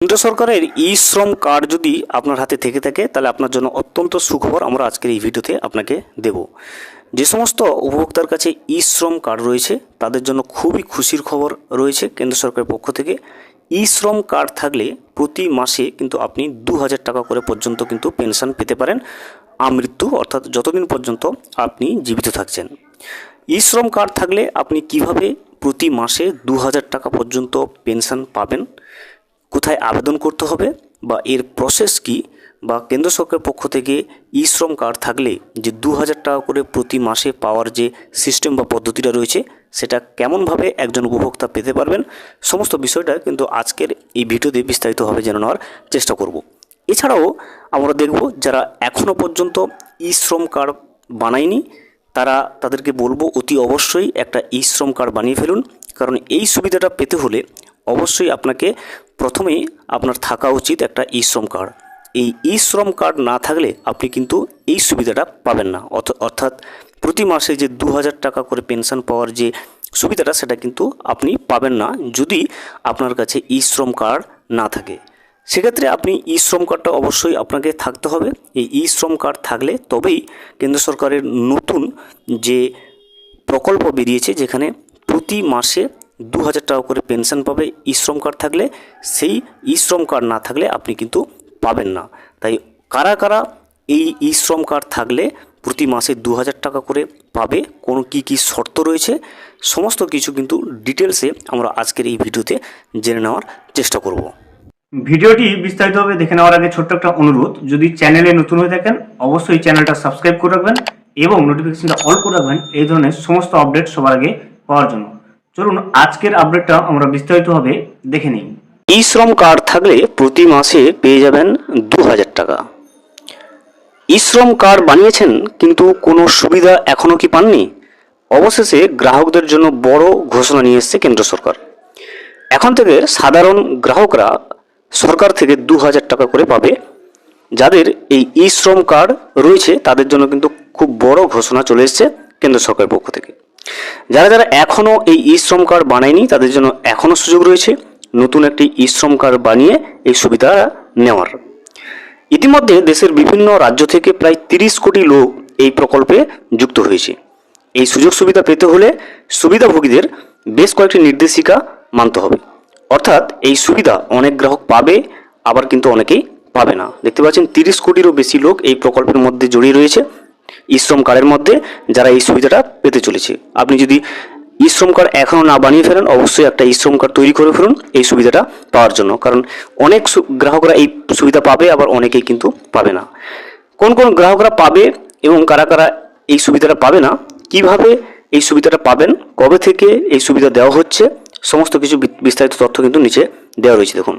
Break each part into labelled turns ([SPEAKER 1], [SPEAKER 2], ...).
[SPEAKER 1] কেন্দ্র সরকারের ই শ্রম কার্ড যদি আপনার হাতে থেকে থাকে তাহলে আপনার জন্য অত্যন্ত সুখবর আমরা আজকের এই ভিডিওতে আপনাকে দেব। যে সমস্ত উপভোক্তার কাছে ই শ্রম কার্ড রয়েছে তাদের জন্য খুবই খুশির খবর রয়েছে কেন্দ্র সরকারের পক্ষ থেকে। ই শ্রম কার্ড থাকলে প্রতি মাসে কিন্তু আপনি 2000 টাকা করে পর্যন্ত কিন্তু পেনশন পেতে পারেন আমৃত্যু, অর্থাৎ যতদিন পর্যন্ত আপনি জীবিত থাকছেন। ই শ্রম কার্ড থাকলে আপনি কিভাবে প্রতি মাসে 2000 টাকা পর্যন্ত পেনশন পাবেন, কোথায় আবেদন করতে হবে বা এর প্রসেস কি, বা কেন্দ্র সরকারের পক্ষ থেকে ই শ্রম কার্ড থাকলে যে 2000 টাকা করে প্রতি মাসে পাওয়ার যে সিস্টেম বা পদ্ধতিটা রয়েছে সেটা কেমনভাবে একজন উপভোক্তা পেতে পারবেন, সমস্ত বিষয়টা কিন্তু আজকের এই ভিডিওতে বিস্তারিতভাবে জেনে নেওয়ার চেষ্টা করব। এছাড়াও আমরা দেখব যারা এখনও পর্যন্ত ই শ্রম কার্ড বানায়নি তাদেরকে বলবো অতি অবশ্যই একটা ই শ্রম কার্ড বানিয়ে ফেলুন, কারণ এই সুবিধাটা পেতে হলে অবশ্যই আপনাকে প্রথমেই আপনার থাকা উচিত একটা ই শ্রম কার্ড। এই ই শ্রম কার্ড না থাকলে আপনি কিন্তু এই সুবিধাটা পাবেন না, অর্থাৎ প্রতি মাসে যে 2000 টাকা করে পেনশন পাওয়ার যে সুবিধাটা সেটা কিন্তু আপনি পাবেন না যদি আপনার কাছে ই শ্রম কার্ড না থাকে। সেক্ষেত্রে আপনি ই শ্রম কার্ডটা অবশ্যই আপনাকে থাকতে হবে। এই ই শ্রম কার্ড থাকলে তবেই কেন্দ্র সরকারের নতুন যে প্রকল্প বেরিয়েছে যেখানে প্রতি মাসে 2000 টাকা করে পেনশন পাবে ই শ্রম কার্ড থাকলে, সেই ই শ্রম কার্ড না থাকলে আপনি কিন্তু পাবেন না। তাই কারা কারা এই ই শ্রম কার্ড থাকলে প্রতি মাসে 2000 টাকা করে পাবে, কোনো কী শর্ত রয়েছে, সমস্ত কিছু কিন্তু ডিটেলসে আমরা আজকের এই ভিডিওতে জেনে নেওয়ার চেষ্টা করব।
[SPEAKER 2] ভিডিওটি বিস্তারিতভাবে দেখে নেওয়ার আগে ছোট্ট একটা অনুরোধ, যদি চ্যানেলে নতুন হয়ে থাকেন অবশ্যই চ্যানেলটা সাবস্ক্রাইব করে রাখবেন এবং নোটিফিকেশনটা অল করে রাখবেন এই ধরনের সমস্ত আপডেট সবার আগে পাওয়ার জন্য। চলুন আজকের আপডেটটা আমরা বিস্তারিতভাবে দেখে নিই।
[SPEAKER 1] ই শ্রম কার্ড থাকলে প্রতি মাসে পেয়ে যাবেন 2000 টাকা। ই শ্রম কার্ড বানিয়েছেন কিন্তু কোনো সুবিধা এখনও কি পাননি? অবশেষে গ্রাহকদের জন্য বড় ঘোষণা নিয়ে এসেছে কেন্দ্র সরকার। এখন থেকে সাধারণ গ্রাহকরা সরকার থেকে 2000 টাকা করে পাবে। যাদের এই ই শ্রম কার্ড রয়েছে তাদের জন্য কিন্তু খুব বড় ঘোষণা চলে এসেছে কেন্দ্র সরকারের পক্ষ থেকে। যারা যারা এখনও এই ই শ্রম কার্ড বানায়নি তাদের জন্য এখনও সুযোগ রয়েছে নতুন একটি ই শ্রম কার্ড বানিয়ে এই সুবিধা নেওয়ার। ইতিমধ্যে দেশের বিভিন্ন রাজ্য থেকে প্রায় 30 কোটি লোক এই প্রকল্পে যুক্ত হয়েছে। এই সুযোগ সুবিধা পেতে হলে সুবিধাভোগীদের বেশ কয়েকটি নির্দেশিকা মানতে হবে, অর্থাৎ এই সুবিধা অনেক গ্রাহক পাবে, আবার কিন্তু অনেকেই পাবে না। দেখতে পাচ্ছেন 30 কোটিরও বেশি লোক এই প্রকল্পের মধ্যে জড়িয়ে রয়েছে, ই শ্রম কার্ডের মধ্যে, যারা এই সুবিধাটা পেতে চলেছে। আপনি যদি ই শ্রম কার্ড এখনও না বানিয়ে ফেলেন অবশ্যই একটা ই শ্রম কার্ড তৈরি করে ফেলুন এই সুবিধাটা পাওয়ার জন্য, কারণ অনেক গ্রাহকরা এই সুবিধা পাবে, আবার অনেকেই কিন্তু পাবে না। কোন কোন গ্রাহকরা পাবে এবং কারা কারা এই সুবিধাটা পাবে না, কিভাবে এই সুবিধাটা পাবেন, কবে থেকে এই সুবিধা দেওয়া হচ্ছে, সমস্ত কিছু বিস্তারিত তথ্য কিন্তু নিচে দেওয়া রয়েছে। দেখুন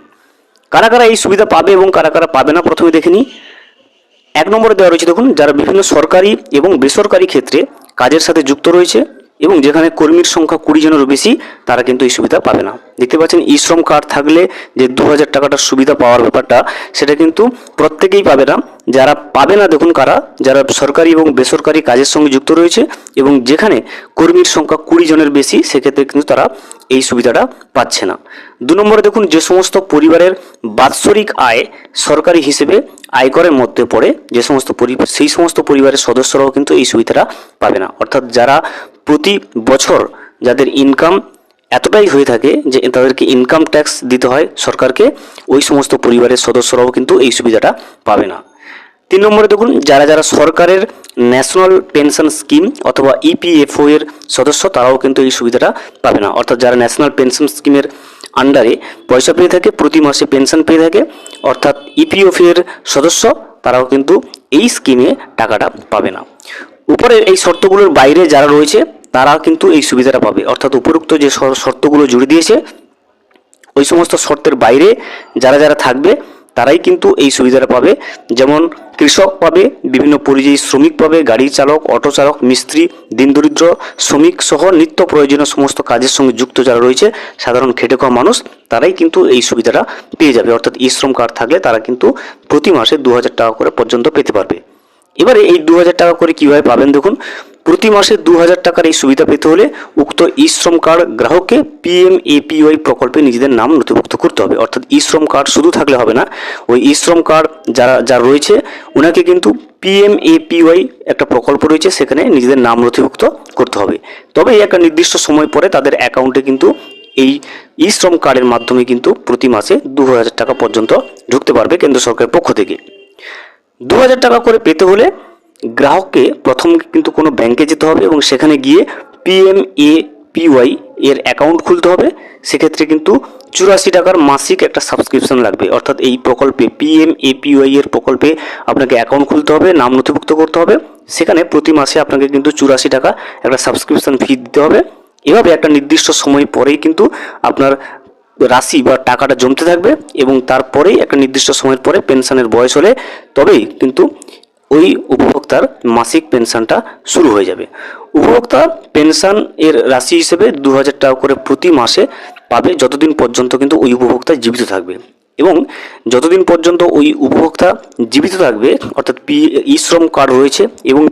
[SPEAKER 1] কারা কারা এই সুবিধা পাবে এবং কারা কারা পাবে না, প্রথমে দেখে নিই। 1 নম্বরে দেওয়া রয়েছে, দেখুন যারা বিভিন্ন সরকারি এবং বেসরকারি ক্ষেত্রে কাজের সাথে যুক্ত রয়েছে এবং যেখানে কর্মীর সংখ্যা 20 জনেরও বেশি তারা কিন্তু এই সুবিধা পাবে না। দেখতে পাচ্ছেন ই শ্রম কার্ড থাকলে যে 2000 টাকাটার সুবিধা পাওয়ার ব্যাপারটা সেটা কিন্তু প্রত্যেকেই পাবে না। যারা পাবে না দেখুন কারা, যারা সরকারি এবং বেসরকারি কাজের সঙ্গে যুক্ত রয়েছে এবং যেখানে কর্মীর সংখ্যা 20 জনের বেশি, সেক্ষেত্রে কিন্তু তারা এই সুবিধাটা পাচ্ছে না। 2 নম্বরে দেখুন যে সমস্ত পরিবারের বাৎসরিক আয় সরকারি হিসেবে আয়করের মধ্যে পড়ে যে সমস্ত পরিবার, সেই সমস্ত পরিবারের সদস্যরাও কিন্তু এই সুবিধাটা পাবে না। অর্থাৎ যারা প্রতি বছর যাদের ইনকাম এতটাই হয়ে থাকে যে তাদেরকে ইনকাম ট্যাক্স দিতে হয় সরকারকে, ওই সমস্ত পরিবারের সদস্যরাও কিন্তু এই সুবিধাটা পাবে না। 3 নম্বরে দেখুন যারা যারা সরকারের ন্যাশনাল পেনশন স্কিম অথবা ইপিএফও এর সদস্য তারাও কিন্তু এই সুবিধাটা পাবে না। অর্থাৎ যারা ন্যাশনাল পেনশন স্কিমের আন্ডারে পয়সা পেয়ে থাকে, প্রতি মাসে পেনশন পেয়ে থাকে, অর্থাৎ ইপিএফও এর সদস্য, তারাও কিন্তু এই স্কিমে টাকাটা পাবে না। উপরের এই শর্তগুলোর বাইরে যারা রয়েছে তারা কিন্তু এই সুবিধাটা পাবে, অর্থাৎ উপরোক্ত যে শর্তগুলো জুড়ে দিয়েছে ওই সমস্ত শর্তের বাইরে যারা যারা থাকবে তারাই কিন্তু এই সুবিধাটা পাবে। যেমন কৃষক পাবে, বিভিন্ন পরিযায়ী শ্রমিক পাবে, গাড়ি চালক, অটো চালক, মিস্ত্রি, দিনদরিদ্র শ্রমিক সহ নিত্য প্রয়োজনীয় সমস্ত কাজের সঙ্গে যুক্ত যারা রয়েছে সাধারণ খেটে খাওয়া মানুষ, তারাই কিন্তু এই সুবিধাটা পেয়ে যাবে। অর্থাৎ ই শ্রম কার্ড থাকলে তারা কিন্তু প্রতি মাসে 2000 টাকা করে পর্যন্ত পেতে পারবে। এবারে এই 2000 টাকা করে কীভাবে পাবেন দেখুন, প্রতি মাসে 2000 টাকার এই সুবিধা পেতে হলে উক্ত ই শ্রম কার্ড গ্রাহককে পিএমএপিওয়াই প্রকল্পে নিজেদের নাম নথিভুক্ত করতে হবে। অর্থাৎ ই শ্রম কার্ড শুধু থাকলে হবে না, ওই ই শ্রম কার্ড যার রয়েছে ওনাকে কিন্তু পিএমএপিওয়াই একটা প্রকল্প রয়েছে, সেখানে নিজেদের নাম নথিভুক্ত করতে হবে। তবে একটা নির্দিষ্ট সময় পরে তাদের অ্যাকাউন্টে কিন্তু এই ই শ্রম কার্ডের মাধ্যমে কিন্তু প্রতি মাসে 2000 টাকা পর্যন্ত ঢুকতে পারবে কেন্দ্র সরকারের পক্ষ থেকে। 2000 টাকা করে পেতে হলে গ্রাহককে প্রথম কিন্তু কোনো ব্যাংকে যেতে হবে এবং সেখানে গিয়ে পিএমএপিওয়াই এর অ্যাকাউন্ট খুলতে হবে। সেক্ষেত্রে কিন্তু 84 টাকার মাসিক একটা সাবস্ক্রিপশন লাগবে। অর্থাৎ এই প্রকল্পে পিএমএপিওয়াই এর প্রকল্পে আপনাকে অ্যাকাউন্ট খুলতে হবে, নাম নথিভুক্ত করতে হবে। সেখানে প্রতি মাসে আপনাকে কিন্তু 84 টাকা একটা সাবস্ক্রিপশন ফি দিতে হবে। এভাবে একটা নির্দিষ্ট সময় পরেই কিন্তু আপনার রাশি বা টাকাটা জমতে থাকবে এবং তারপরেই একটা নির্দিষ্ট সময়ের পরে পেনশনের বয়স হলে তবেই কিন্তু ওই উপভোক্তার মাসিক পেনশনটা শুরু হয়ে যাবে। উপভোক্তা পেনশন এর রাশি হিসেবে 2000 টাকা করে প্রতি মাসে পাবে যতদিন পর্যন্ত কিন্তু ওই উপভোক্তা জীবিত থাকবে। এবং যতদিন পর্যন্ত ওই উপভোক্তা জীবিত থাকবে অর্থাৎ ই শ্রম কার্ড রয়েছে এবং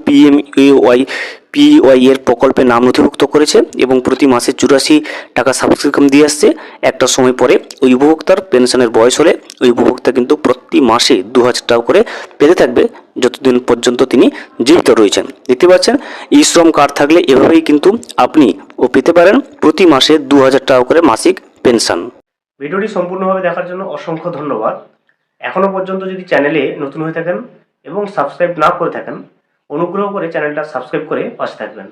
[SPEAKER 1] পিওয়াই এর প্রকল্পে নাম নথিভুক্ত করেছে এবং প্রতি মাসে 84 টাকা সাবস্ক্রিপশন দিয়ে আসছে, একটা সময় পরে ওই উপভোক্তার পেনশনের বয়স হলে ওই উপভোক্তা কিন্তু প্রতি মাসে 2000 টাকা করে পেতে থাকবে যতদিন পর্যন্ত তিনি জীবিত রয়েছেন। দেখতে পাচ্ছেন ই শ্রম কার্ড থাকলে এভাবেই কিন্তু আপনি পেতে পারেন প্রতি মাসে 2000 টাকা করে মাসিক পেনশন।
[SPEAKER 2] ভিডিওটি সম্পূর্ণভাবে দেখার জন্য অসংখ্য ধন্যবাদ। এখনও পর্যন্ত যদি চ্যানেলে নতুন হয়ে থাকেন এবং সাবস্ক্রাইব না করে থাকেন, অনুগ্রহ করে চ্যানেলটা সাবস্ক্রাইব করে পাশে থাকবেন।